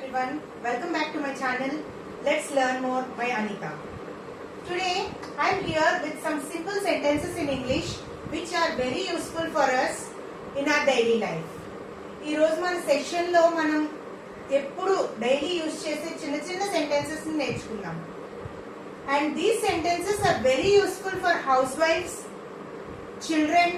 everyone, welcome back to my channel. Let's learn more by Anika. Today I am here with some simple sentences in English which are very useful for us in our daily life. ఈ రోజు మన session లో మనం ఎప్పుడు daily use చేసే చిన్న చిన్న sentences ని నేర్చుకుందాం. And these sentences are very useful for housewives, children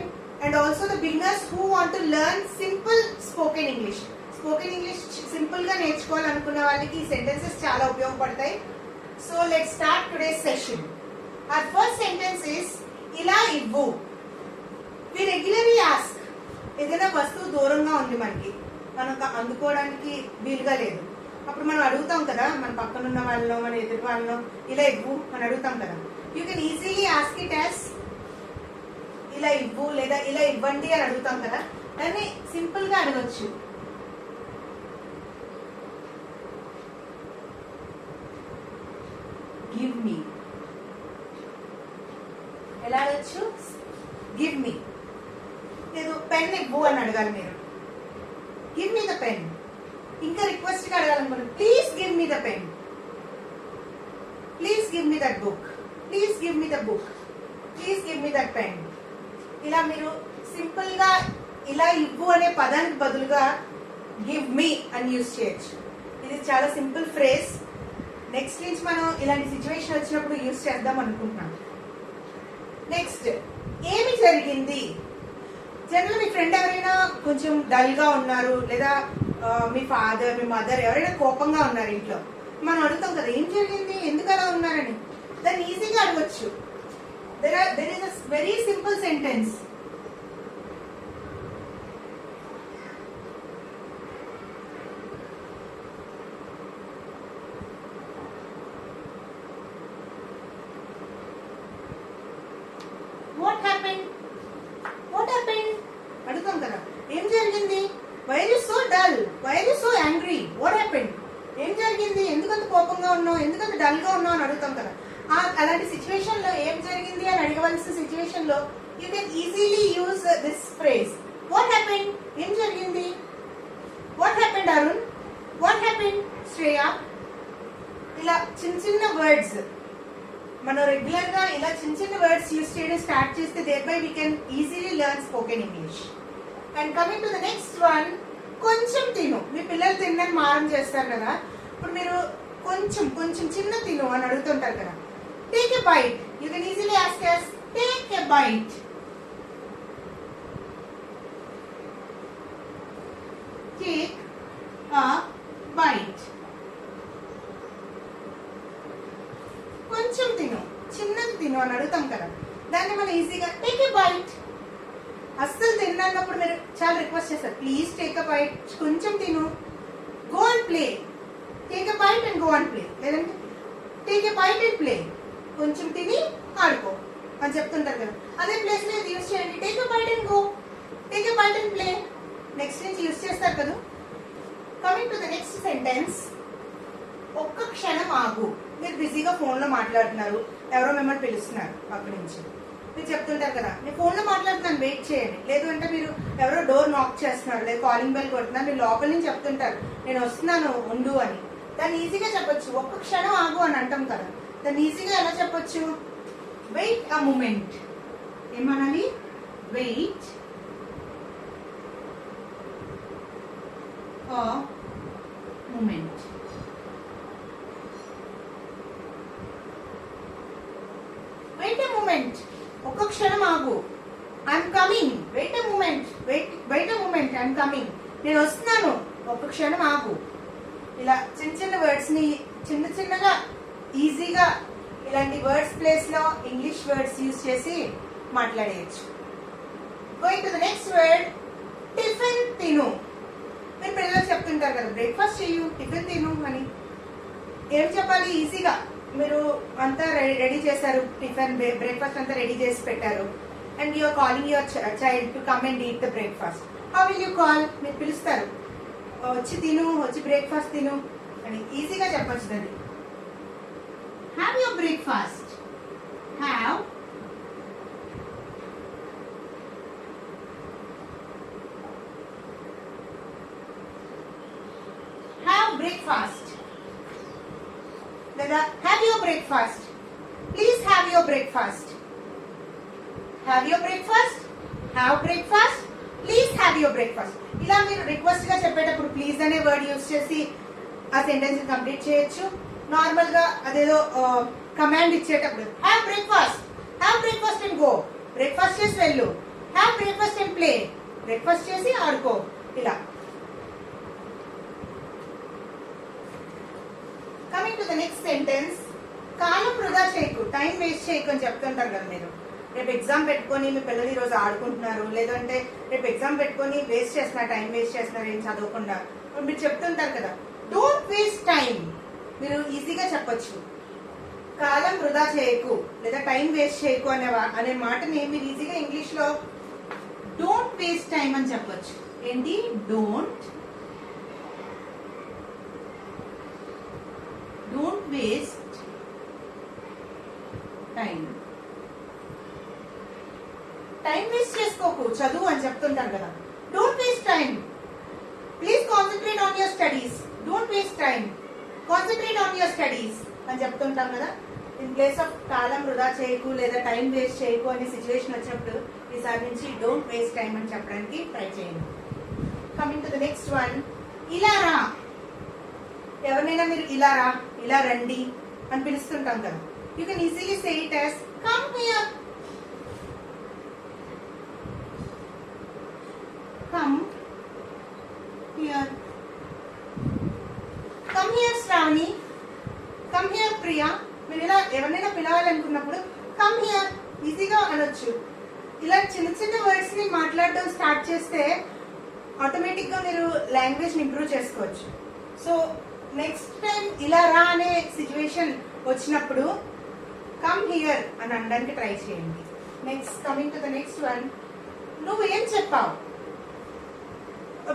and also the beginners who want to learn simple spoken English. Spoken English simple గా నేర్చుకోవాలనుకున్న వాళ్ళకి ఈ సెంటెన్సెస్ చాలా ఉపయోగపడతాయి. So let's start today's session. Our first sentence is ఇలా ఇవ్వు. We regularly ask, ఏదైనా వస్తువు దూరంగా ఉంది మనకు అందుకోవడానికి వీలుగా లేదు, అప్పుడు మనం అడుగుతాం కదా, మన పక్కన ఉన్న వాళ్ళలో మన ఎదుటి వాళ్ళలో ఇలా ఇవ్వు అని అడుగుతాం కదా. You can easily ask it as ఇలా ఇవ్వు లేదా ఇలా ఇవ్వండి అని అడుగుతాం కదా. దాన్ని సింపుల్ గా అడగచ్చు. Give me. ఎలా అడగచ్చు? Give me. లేదు పెన్ ఇవ్వు అని అడగాలి మీరు. Give me the pen. ఇంకా రిక్వెస్ట్ గా అడగాలనుకోండి, please give me the pen, please give me that book, please give me the book, please give me that pen. ఇలా మీరు సింపుల్ గా ఇలా ఇవ్వు అనే పదానికి బదులుగా గివ్ మీ అని యూజ్ చేయొచ్చు. ఇది చాలా సింపుల్ ఫ్రేజ్. నెక్స్ట్ నుంచి మనం ఇలాంటి సిచ్యువేషన్ వచ్చినప్పుడు యూజ్ చేద్దాం అనుకుంటున్నాం. నెక్స్ట్, ఏమి జరిగింది? జనరల్ మీ ఫ్రెండ్ ఎవరైనా కొంచెం డల్ గా ఉన్నారు, లేదా మీ ఫాదర్ మీ మదర్ ఎవరైనా కోపంగా ఉన్నారు ఇంట్లో, మనం అడుగుతాం కదా ఏం జరిగింది, ఎందుకు అలా ఉన్నారని. దాన్ని ఈజీగా అడగచ్చు. There is a very simple sentence. What happened? What happened అడుగుతాం కదా. ఏం జరిగింది? Why are you so dull? Why are you so angry? What happened? ఏం జరిగింది? ఎందుకంత కోపంగా ఉన్నావు, ఎందుకంత డల్ గా ఉన్నావు అని అడుగుతాం కదా. అలాంటి సిచ్యువేషన్ లో ఏం జరిగింది అని అడగవలసిన సిచ్యువేషన్ లో you can easily use this phrase. What happened? ఏం జరిగింది? What happened Arun? What happened Shreya? ఇలా చిన్న చిన్న వర్డ్స్ మనం రెగ్యులర్ గా ఇలా చిన్న చిన్న వర్డ్స్ యూజ్ చేయడం స్టార్ట్ చేస్తే thereby we can easily learn spoken English. And coming to the next one, కొంచెం తిను. మీ పిల్లలు తినని మారం చేస్తారు కదా, ఇప్పుడు మీరు కొంచెం కొంచెం చిన్న తిను అని అడుగుతుంటారు కదా. Take a bite. You can easily ask us, take a bite. Take a bite. కొంచెం తిను, చిన్నది తిను అని అడుగుతాం కదా. దాన్ని మనం ఈజీగా టేక్ ఎ బైట్. అస్సలు తిన్నప్పుడు మీరు చాలా రిక్వెస్ట్ చేస్తారు, ప్లీజ్ టేక్ అ బైట్, కొంచెం తిను. Go and play. Take a bite and go and play. లేదంటే take a bite and play. కొంచెం తిని ఆడుకో అని చెప్తుంటారు కదా. అదే ప్లేస్ లో ఇది యూజ్ చేయండి, take a bite and go, take a bite and play. Next నుంచి యూజ్ చేస్తారు కదా. Coming to the next sentence, ఒక్క క్షణం ఆగు. మీరు బిజీగా ఫోన్ లో మాట్లాడుతున్నారు, ఎవరో మిమ్మల్ని పిలుస్తున్నారు పక్క నుంచి. మీరు చెప్తుంటారు కదా, నేను ఫోన్ లో మాట్లాడుతున్నాను, వెయిట్ చేయండి. లేదు అంటే మీరు ఎవరో డోర్ నాక్ చేస్తున్నారు, లేదా కాలింగ్ బెల్ కొడుతున్నారు, మీరు లోపల నుంచి చెప్తుంటారు నేను వస్తున్నాను ఉండు అని. దాన్ని ఈజీగా చెప్పొచ్చు, ఒక్క క్షణం ఆగు అని అంటాం కదా. దాన్ని ఈజీగా ఎలా చెప్పొచ్చు? Wait a moment. ఏమనాలి? Wait a moment. Wait a moment. ఒక్క క్షణం ఆగు. I'm coming. Wait a moment. Wait a moment. I'm coming. నేను వస్తున్నాను, ఒక్క క్షణం ఆగు. ఇలా చిన్న చిన్న వర్డ్స్ ని చిన్న చిన్నగా ఈజీగా ఇలాంటి వర్డ్స్ ప్లేస్ లో ఇంగ్లీష్ వర్డ్స్ యూజ్ చేసి మాట్లాడేయచ్చు. Going to the next word, tiffin తిను. మీరు పిల్లలు చెప్తుంటారు కదా, బ్రేక్ఫాస్ట్ చెయ్యు, టిఫిన్ తిను అని. ఏం చెప్పాలి? ఈజీగా మీరు అంతా రెడీ చేశారు, టిఫిన్ బ్రేక్ఫాస్ట్ అంతా రెడీ చేసి పెట్టారు, and you're calling your child to come and eat the breakfast. How will you call? మీరు పిలుస్తారు, వచ్చి తిను, వచ్చి బ్రేక్ఫాస్ట్ తిను అని ఈజీగా చెప్పొచ్చు. దాన్ని have your breakfast. Have breakfast లేదా have your breakfast. Please have your breakfast. Have your breakfast, have breakfast, please have your breakfast. ఇలా మీరు రిక్వెస్ట్ గా చెప్పేటప్పుడు ప్లీజ్ అనే వర్డ్ యూజ్ చేసి ఆ సెంటెన్స్ కంప్లీట్ చేయొచ్చు. నార్మల్ గా అదేదో కమాండ్ ఇచ్చేటప్పుడు have breakfast and go, breakfast చేసి వెళ్ళు. Have breakfast and play, breakfast చేసి ఆడుకో. ఇలా. Coming to the next sentence, కాలం వృధా చేయకు, టైం వేస్ట్ చేయకు అని చెప్తుంటారు కదా మీరు. రేపు ఎగ్జామ్ పెట్టుకొని మీ పిల్లలు ఈ రోజు ఆడుకుంటున్నారు, లేదంటే రేపు ఎగ్జామ్ పెట్టుకొని వేస్ట్ చేస్తున్నారు, టైం వేస్ట్ చేస్తున్నారు ఏం చదవకుండా. మీరు చెప్తుంటారు కదా, డోంట్ వేస్ట్ టైం. మీరు ఈజీగా చెప్పొచ్చు, కాలం వృధా చేయకు లేదా టైం వేస్ట్ చేయకు అనే మాటని మీరు ఈజీగా ఇంగ్లీష్ లో డోంట్ వేస్ట్ టైం అని చెప్పొచ్చు. ఏంటి? Don't waste time. Time waste చేసుకోకు, చదువు అని చెప్తుంటారు కదా. Don't waste time, please concentrate on your studies. Don't waste time, concentrate on your studies అని చెప్తుంటాం కదా. ఇన్ ప్లేస్ ఆఫ్ కాలం వృధా చేయకు లేదా టైం వేస్ట్ చేయకు అనే సిచ్యువేషన్ వచ్చినప్పుడు ఈసారి నుంచి డోంట్ వేస్ట్ టైం అని చెప్పడానికి ట్రై చేయండి. Coming to the next one, ఇలా రా. ఎవరినైనా మీరు ఇలా రా, ఇలా రండి అని పిలుస్తుంటాం కదా. You can easily say it as come here. Come here, come here Sravani, come here Priya. మీరు ఇలా ఎవరినైనా పిలవాలనుకున్నప్పుడు కమ్ హియర్ ఈజీగా అనొచ్చు. ఇలా చిన్న చిన్న వర్డ్స్ ని మాట్లాడడం స్టార్ట్ చేస్తే ఆటోమేటిక్ గా మీరు లాంగ్వేజ్ ని ఇంప్రూవ్ చేసుకోవచ్చు. సో నెక్స్ట్ టైం ఇలా రా అనే సిచ్యువేషన్ వచ్చినప్పుడు కమ్ హియర్ అని అనడానికి ట్రై చేయండి. Next coming to the next one, నువ్వు ఏం చెప్పావు.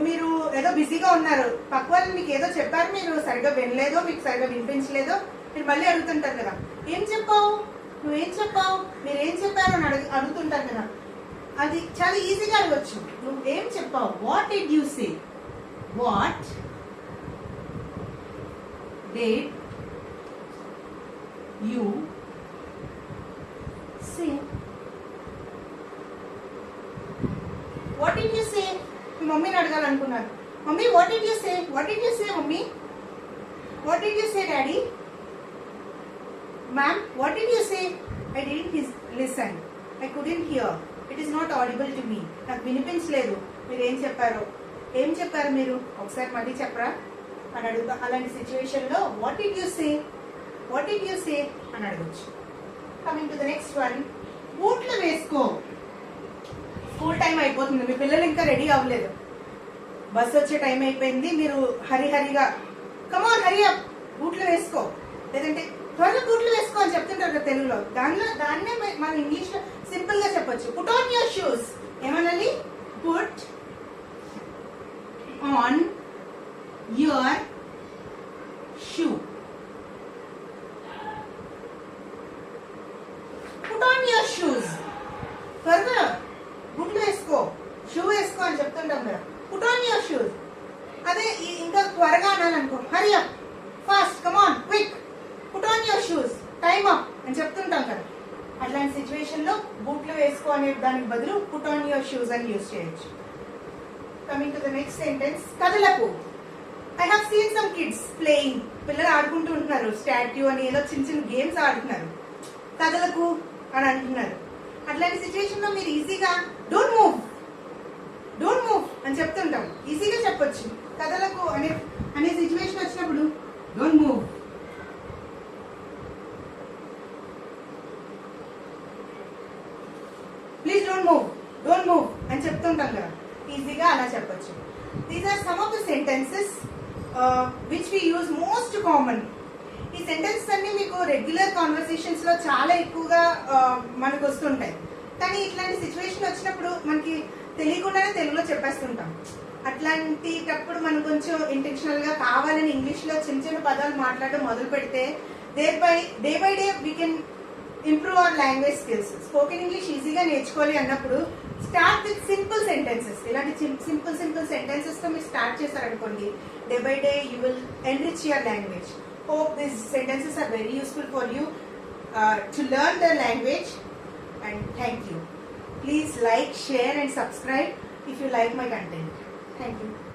మీరు ఏదో బిజీగా ఉన్నారు, పక్క వాళ్ళు మీకు ఏదో చెప్పారు, మీరు సరిగ్గా వినలేదో, మీకు సరిగ్గా వినిపించలేదో, మీరు మళ్ళీ అడుగుతుంటారు కదా, ఏం చెప్పావు, నువ్వేం చెప్పావు, మీరేం చెప్పారు అని అడుగుతుంటారు కదా. అది చాలా ఈజీగా అడగచ్చు. నువ్వేం చెప్పావు, what did you say, what did you say, what did you say. మీ మమ్మీని అడగాలనుకున్నారు, mummy what did you say, what did you say mummy, what did you say daddy, ma'am what did you say, I didn't listen, I couldn't hear, it is not audible to me, నాకు వినిపించలేదు, మీరు ఏం చెప్పారు, ఏం చెప్పారు మీరు ఒకసారి మళ్ళీ చెప్పరా అని అడుగుతా. అలాంటి సిచ్యువేషన్ లో what did you say, what did you సే అని అడగచ్చు. Coming to the next one, బూట్లు వేసుకో. స్కూల్ టైం అయిపోతుంది, మీ పిల్లలు ఇంకా రెడీ అవ్వలేదు, బస్ వచ్చే టైం అయిపోయింది, మీరు హరిగా కమాన్ హరి అప్, బూట్లు వేసుకో, లేదంటే త్వరగా బూట్లు వేసుకో అని చెప్తుంటారు కదా తెలుగులో. దాన్నే మనం ఇంగ్లీష్ లో సింపుల్ గా చెప్పొచ్చు, పుట్ ఆన్ యువర్ షూస్. ఏమనాలి? Put on your shoe, put on your shoes. త్వరగా బూట్లు వేసుకో, షూ వేసుకో అని చెప్తుంటాం కదా, పుట్ ఆన్ యువర్ షూస్. అదే ఇంకా త్వరగా అనాలనుకో, hurry up, fast, come on, quick, put on your shoes, time up అని చెప్తుంటాం కదా. అట్లాంటి సిచ్యువేషన్ లో బూట్లు వేసుకో అనే దానికి బదులు పుట్ ఆన్ యువర్ షూస్ అని యూజ్ చేయొచ్చు. Coming to the next sentence, కథలకు. I have seen some kids playing. పిల్లలు ఆడుకుంటూ ఉంటున్నారు, స్టాట్యూ అని ఏదో చిన్న చిన్న గేమ్స్ ఆడుతున్నారు, కథలకు అని అంటున్నారు. అట్లాంటి సిచ్యువేషన్ లో మీరు ఈజీగా డోంట్ మూవ్ అని చెప్తుంటాం, ఈజీగా చెప్పొచ్చు. కథలకు అనే సిచ్యువేషన్ వచ్చినప్పుడు don't move, please don't move అని చెప్తుంటాం కదా, ఈజీగా అలా చెప్పొచ్చు. These are some of the sentences which we use most common. ఈ సెంటెన్సెస్ అన్ని మీకు రెగ్యులర్ కాన్వర్సేషన్స్ లో చాలా ఎక్కువగా మనకు వస్తుంటాయి. కానీ ఇట్లాంటి సిచ్యువేషన్ వచ్చినప్పుడు మనకి తెలియకుండానే తెలుగులో చెప్పేస్తుంటాం. అట్లాంటిటప్పుడు మనం కొంచెం ఇంటెన్షనల్ గా కావాలని ఇంగ్లీష్ లో చిన్న చిన్న పదాలు మాట్లాడడం మొదలు పెడితే day by day we can improve our language skills. Spoken English ఈజీగా నేర్చుకోవాలి అన్నప్పుడు స్టార్ట్ విత్ సింపుల్ సెంటెన్సెస్. ఇలాంటి సింపుల్ సెంటెన్సెస్ తో మీరు స్టార్ట్ చేశారనుకోండి, day by day you will enrich your language. Hope these sentences are very useful for you to learn the language, and thank you. Please like, share and subscribe if you like my content. Thank you.